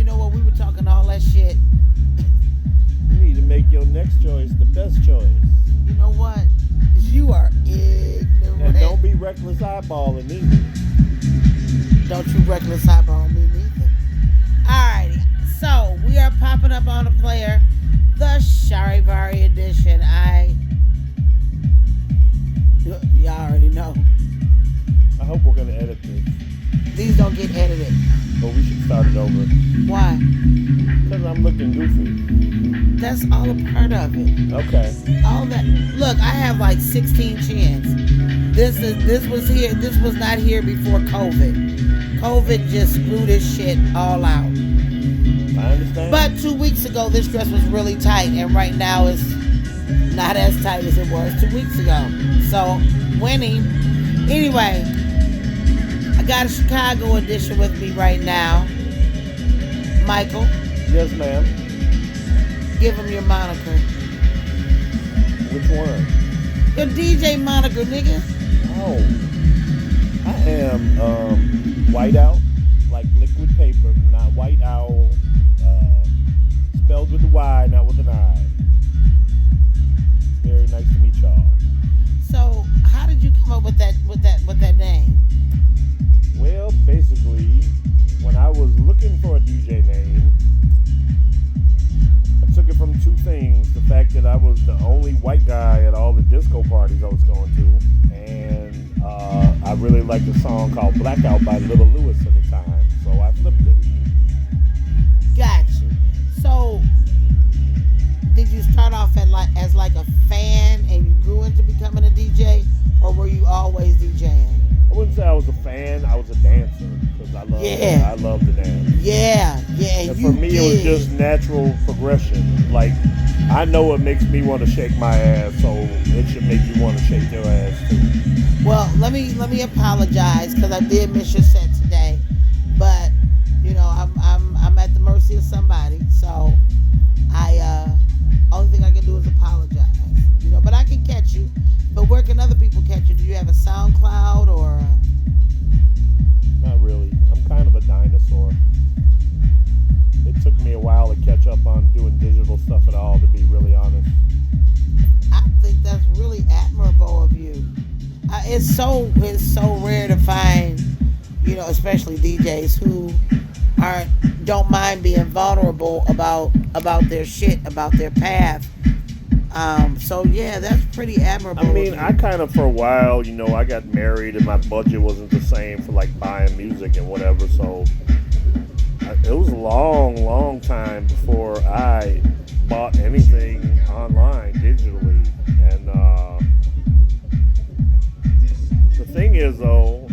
know what? We were talking all that shit. You need to make your next choice the best choice. You know what? You are ignorant. And don't be reckless eyeballing either. Don't you reckless eyeball me neither. Alrighty. So we are popping up on the player, the Charivari edition. Y'all already know. I hope we're gonna edit this. These don't get edited. But we should start it over. Why? Because I'm looking goofy. That's all a part of it. Okay. All that. Look, I have like 16 chins. This was not here before COVID. COVID just blew this shit all out. I understand. But 2 weeks ago, this dress was really tight, and right now it's not as tight as it was 2 weeks ago. So, winning. Anyway, I got a Chicago edition with me right now. Michael. Yes, ma'am. Give him your moniker. Which one? Your DJ moniker, nigga. Oh. I am Whyteout, like liquid paper, not White Owl. Spelled with a Y, not with an I. Very nice to meet y'all. So, how did you come up with that name? Well, basically, when I was looking for a DJ name, I took it from two things. The fact that I was the only white guy at all the disco parties I was going to, and I really liked a song called Blackout by Little Lewis at the time, so I flipped it. Gotcha. So, did you start off as like a fan and you grew into becoming a DJ, or were you always DJing? I wouldn't say I was a fan. I was a dancer because I love to dance. Yeah. And for me, it was just natural progression. Like, I know it makes me want to shake my ass, so it should make you want to shake your ass too. Well, let me apologize because I did miss your set today, but you know I'm at the mercy of somebody, so only thing I can do is apologize. You know, but I can catch you. But where can other people catch you? Do you have a SoundCloud or? Not really. I'm kind of a dinosaur. It took me a while to catch up on doing digital stuff at all, to be really honest. I think that's really admirable of you. It's so rare to find, you know, especially DJs who don't mind being vulnerable about their shit, about their path. So yeah, that's pretty admirable. I mean, I kind of, for a while, you know, I got married and my budget wasn't the same for like buying music and whatever, so it was a long time before I bought anything online digitally. And the thing is, though,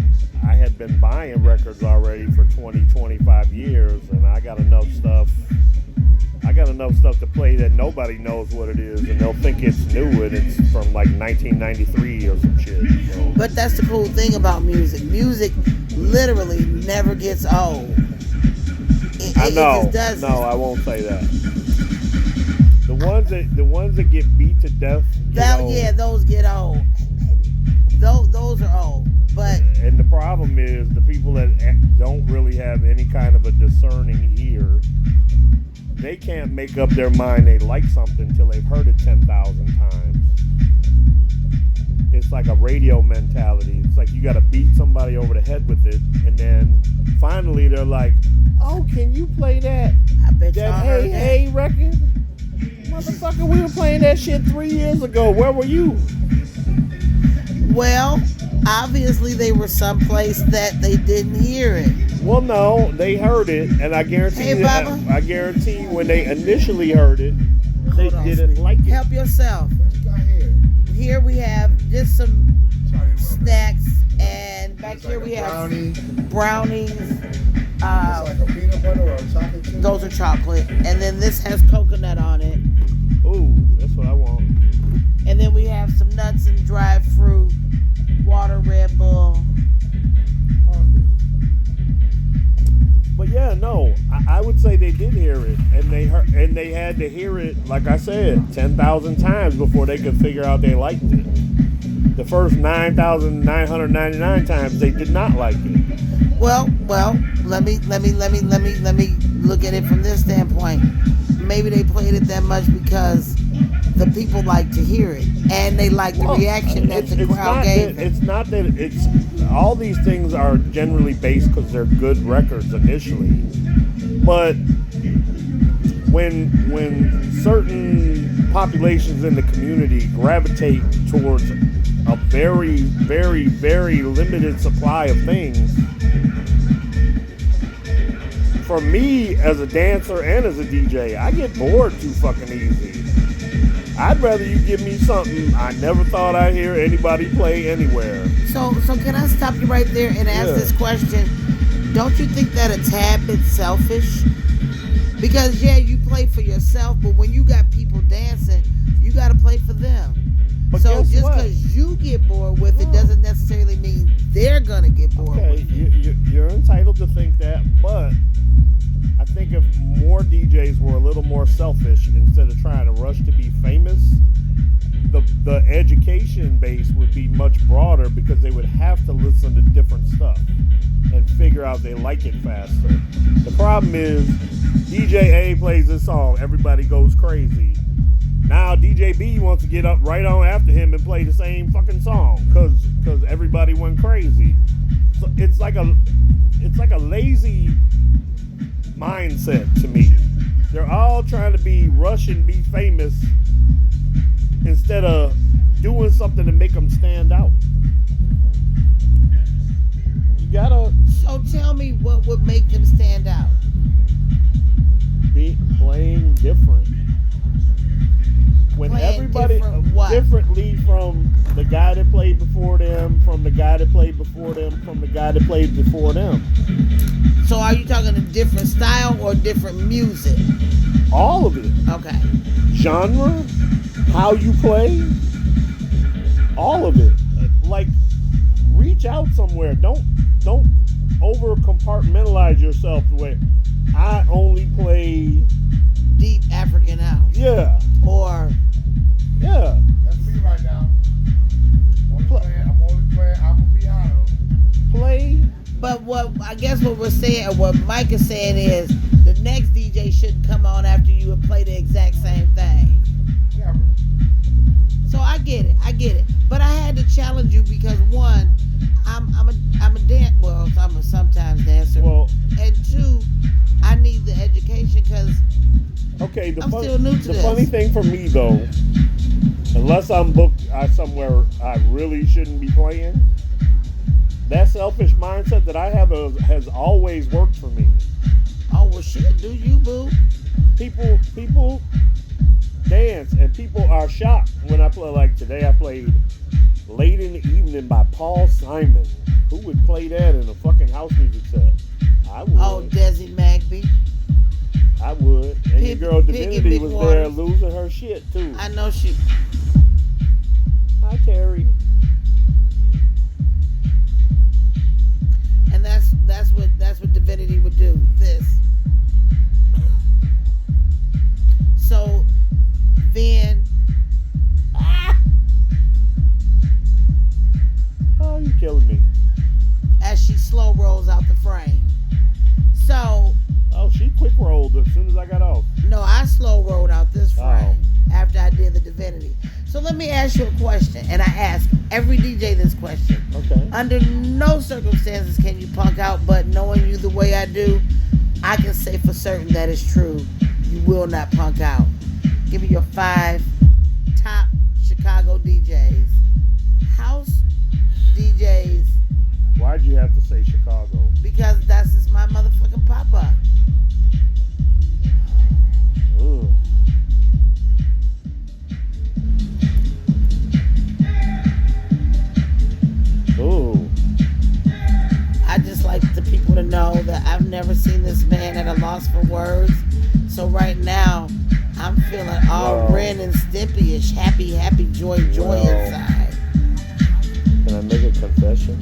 I had been buying records already for 25 years, and I got enough stuff to play that nobody knows what it is, and they'll think it's new and it's from like 1993 or some shit. So. But that's the cool thing about music. Music literally never gets old. I know. It just doesn't. No, I won't say that. The ones that get beat to death. Yeah, those get old. Those are old. But and the problem is the people that don't really have any kind of a discerning ear. They can't make up their mind they like something until they've heard it 10,000 times. It's like a radio mentality. It's like you got to beat somebody over the head with it, and then finally they're like, "Oh, can you play that? I bet that Hey record? Motherfucker, we were playing that shit 3 years ago. Where were you?" Well, obviously they were someplace that they didn't hear it. Well, no, they heard it, and I guarantee when they initially heard it, they didn't like it. Help yourself. Here we have just some snacks, and back here we have brownies. Like a peanut butter or a chocolate chip? Those are chocolate, and then this has coconut on it. Ooh, that's what I want. And then we have some nuts and dried fruit, water, Red Bull. But yeah, no, I would say they did hear it, and they had to hear it, like I said, 10,000 times before they could figure out they liked it. The first 9,999 times they did not like it. Well, let me look at it from this standpoint. Maybe they played it that much because the people like to hear it and they like the reaction that the crowd gave it. It's not that it's all these things are generally based because they're good records initially, but when certain populations in the community gravitate towards a very, very, very limited supply of things, for me as a dancer and as a DJ, I get bored too fucking easy. I'd rather you give me something I never thought I'd hear anybody play anywhere. So can I stop you right there and ask this question? Don't you think that a tad bit selfish? Because yeah, you play for yourself, but when you got people dancing, you got to play for them. But so just what? because you get bored with it doesn't necessarily mean they're gonna get bored with it. You're entitled to think that, but I think if more DJs were a little more selfish instead of trying to rush to be famous, the education base would be much broader because they would have to listen to different stuff and figure out they like it faster. The problem is DJ A plays this song, everybody goes crazy. Now DJ B wants to get up right on after him and play the same fucking song because everybody went crazy. So it's like a lazy mindset to me. They're all trying to be rush and be famous instead of doing something to make them stand out. You gotta. So tell me what would make them stand out. Be playing different. When Playing everybody differently from the guy that played before them, from the guy that played before them, from the guy that played before them. So are you talking a different style or different music? All of it. Okay. Genre, how you play, all of it. Like, reach out somewhere. Don't over compartmentalize yourself the way I only play deep African house. Yeah. Or yeah. That's me right now. I'm only playing Amapiano. Play. But what I guess what we're saying, or what Mike is saying is, the next DJ shouldn't come on after you and play the exact same thing. Never. So I get it. But I had to challenge you because one, I'm a sometimes dancer. Well, and two, I need the education because I'm still new to this. The funny thing for me though, unless I'm booked somewhere I really shouldn't be playing, that selfish mindset that I have has always worked for me. Oh well, shit, do you, boo? People dance and people are shocked when I play. Like today, I played Late in the Evening by Paul Simon. Who would play that in a fucking house music set? I would. Oh, Desi Magby. I would. And your girl Divinity was there losing her shit too. I know she. Hi, Terry. And that's what Divinity would do. This. So then. Oh, you killing me. As she slow rolls out the frame. So. Oh, she quick rolled as soon as I got off. No, I slow rolled out this frame after I did the Divinity. So let me ask you a question, and I ask every DJ this question. Okay. Under no circumstances can you punk out, but knowing you the way I do, I can say for certain that it's true. You will not punk out. Give me your 5 top Chicago DJs. House DJs. Why'd you have to say Chicago? Because that's just my motherfucking pop-up. Ugh. Ooh. I just like the people to know that I've never seen this man at a loss for words. So right now, I'm feeling all Ren and Stimpy-ish, happy, joy inside. Can I make a confession?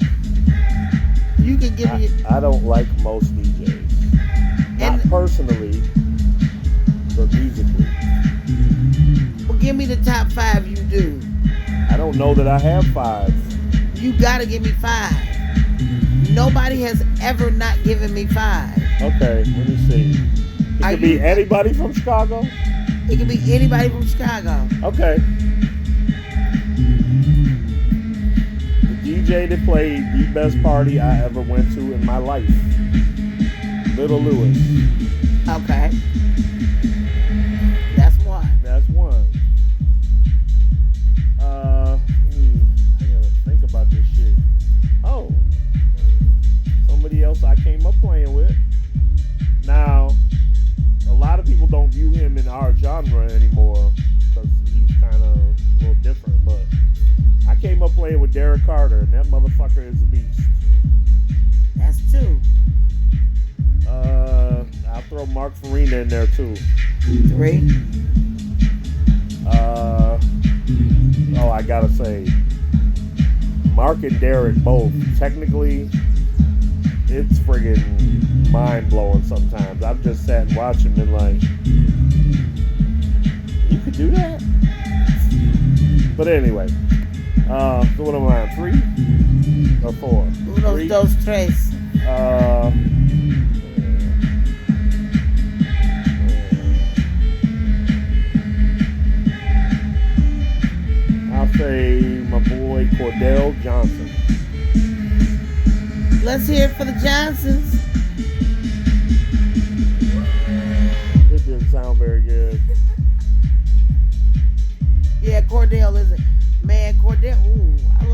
You can give me. I don't like most DJs. Not personally, but musically. Well, give me the top 5 you do. I don't know that I have 5. You gotta give me 5. Nobody has ever not given me 5. Okay, let me see. It Are could be you- anybody from Chicago. It could be anybody from Chicago. Okay. The DJ that played the best party I ever went to in my life. Little Lewis. Okay. That's one. That's one. I gotta think about this shit. Oh. Somebody else I came up playing with. Now, a lot of people don't view him in our genre anymore because he's kind of a little different, but I came up playing with Derek Carter, and that motherfucker is a beast. That's 2. I'll throw Mark Farina in there too. 3. Oh, I gotta say, Mark and Derek both. Technically, it's friggin' mind blowing sometimes. I've just sat and watched them and like, you could do that? But anyway, so what am I on? 3 or 4? Unos, 3? dos, tres. I'll say my boy Cordell Johnson. Let's hear it for the Johnsons. It didn't sound very good. Yeah, Cordell is it. Man, Cordell. Ooh, I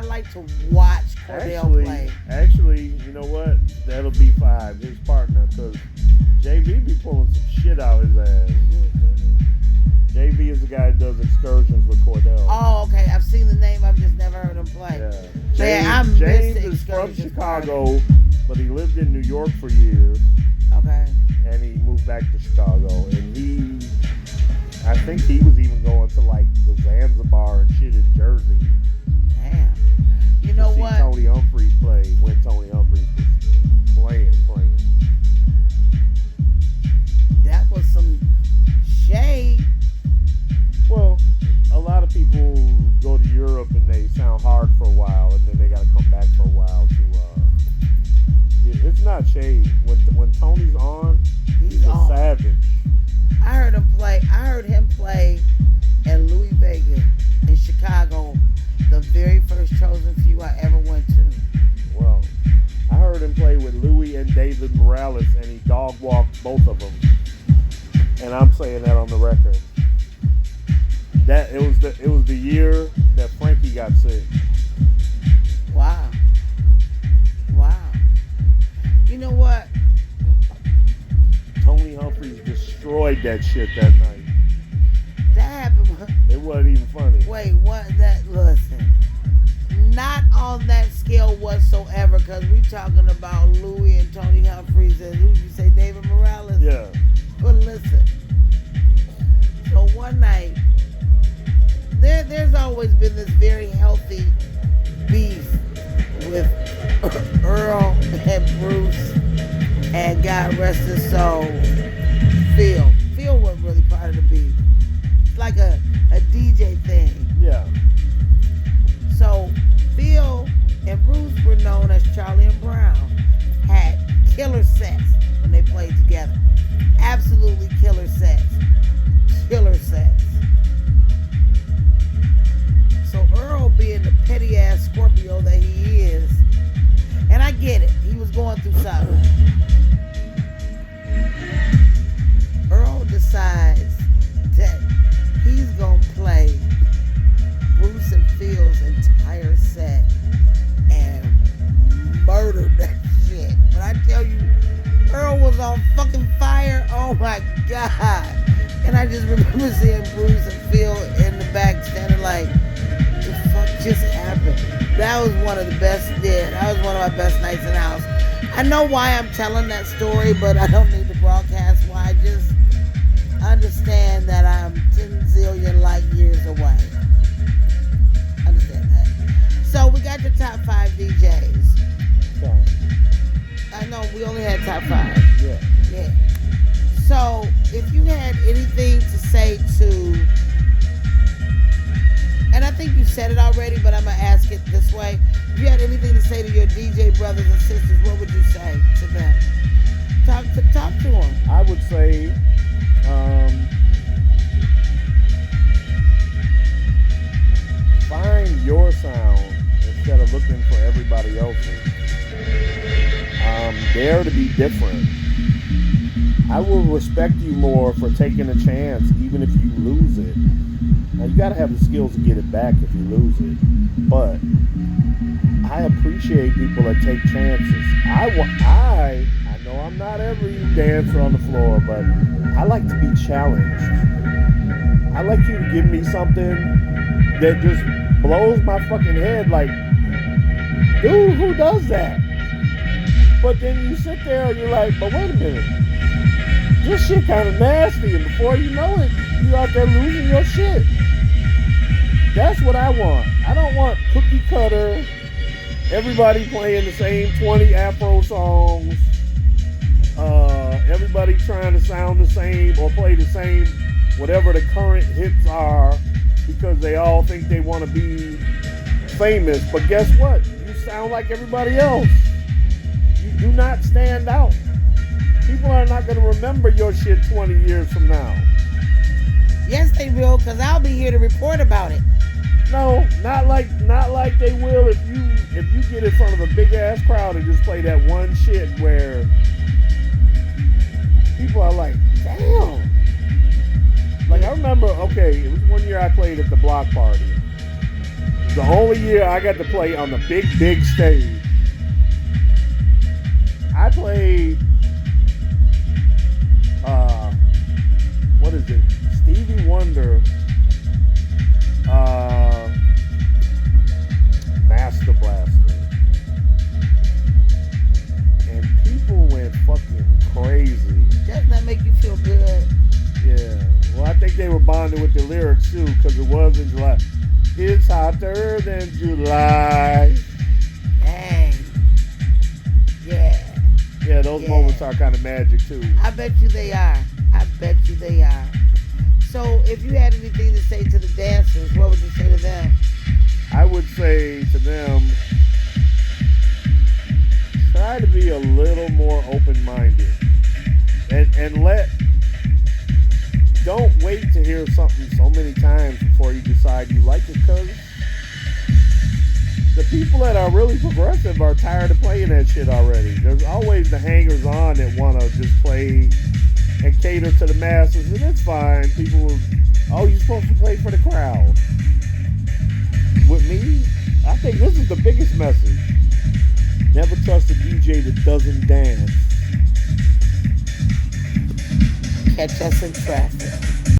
like to watch Cordell play. Actually, you know what? That'll be 5. His partner, because JV be pulling some shit out his ass. JV is the guy that does excursions with Cordell. Oh, okay. I've seen the name. I've just never heard him play. Yeah. Man, I miss James the is from excursions Chicago, but he lived in New York for years, Okay. and he moved back to Chicago. And I think he was even going to like the Zanzibar and shit in Jersey. Damn. You know to see what? Tony Humphries play when Tony Humphries was playing. That was some shade. Well, a lot of people go to Europe and they sound hard for a while, and then they got to come back for a while to. It's not shade. When Tony's on, he's a on. savage. I heard him play at Louis Vega in Chicago, the very first Chosen Few I ever went to. Well, I heard him play with Louis and David Morales, and he dog walked both of them. And I'm saying that on the record. That it was the year that Frankie got sick. Wow. You know what? Tony Humphries destroyed that shit that night. That happened. It wasn't even funny. Wait, what? Listen. Not on that scale whatsoever, because we talking about Louis and Tony Humphries and who you say, David Morales? Yeah. But listen. So one night, there's always been this very healthy beef with Earl and Bruce and God rest his soul, Phil. Phil wasn't really part of the beef. It's like a DJ thing. Yeah. So Phil and Bruce were known as Charlie and Brown. Had killer sets when they played together. Absolutely killer sets. So Earl, being the petty ass Scorpio that he is, and I get it, he was going through something. Earl decides that he's gonna play Bruce and Phil's entire set and murder that shit. When I tell you, Earl was on fucking fire, oh my God. And I just remember seeing Bruce and Phil in the back standing like, the fuck just happened? That was one of the best, that was one of my best nights in the house. I know why I'm telling that story, but I don't need to broadcast why. Just understand that I'm 10 zillion light years away. Understand that. So we got the top 5 DJs. Okay. I know we only had top 5. Yeah. So if you had anything to say to, and I think you said it already, but I'm going to ask it this way. If you had anything to say say to your DJ brothers and sisters? What would you say to them? Talk to them. I would say, find your sound instead of looking for everybody else's. Dare to be different. I will respect you more for taking a chance, even if you lose it. Now you gotta have the skills to get it back if you lose it. But I appreciate people that take chances. I know I'm not every dancer on the floor, but I like to be challenged. I like you to give me something that just blows my fucking head. Like, dude, who does that? But then you sit there and you're like, but wait a minute. This shit kind of nasty, and before you know it, you out there losing your shit. That's what I want. I don't want cookie cutter, everybody playing the same 20 Afro songs, everybody trying to sound the same or play the same, whatever the current hits are, because they all think they want to be famous. But guess what? You sound like everybody else. You do not stand out. People are not going to remember your shit 20 years from now. Yes, they will, because I'll be here to report about it. No, not like they will if you get in front of a big ass crowd and just play that one shit where people are like, damn. Like, I remember, okay, it was one year I played at the block party. The only year I got to play on the big stage. I played what is it? Stevie Wonder, Master Blaster, and people went fucking crazy. Doesn't that make you feel good? Yeah. Well, I think they were bonded with the lyrics too, because it was in July. It's hotter than July. Dang. Yeah. Yeah, those moments are kind of magic too. I bet you they are. So, if you had anything to say to the dancers, what would you say to them? I would say to them, try to be a little more open-minded. And don't wait to hear something so many times before you decide you like it, because the people that are really progressive are tired of playing that shit already. There's always the hangers-on that want to just play and cater to the masses, and it's fine. People will, oh, you're supposed to play for the crowd. With me, I think this is the biggest message. Never trust a DJ that doesn't dance. Catch us in traffic.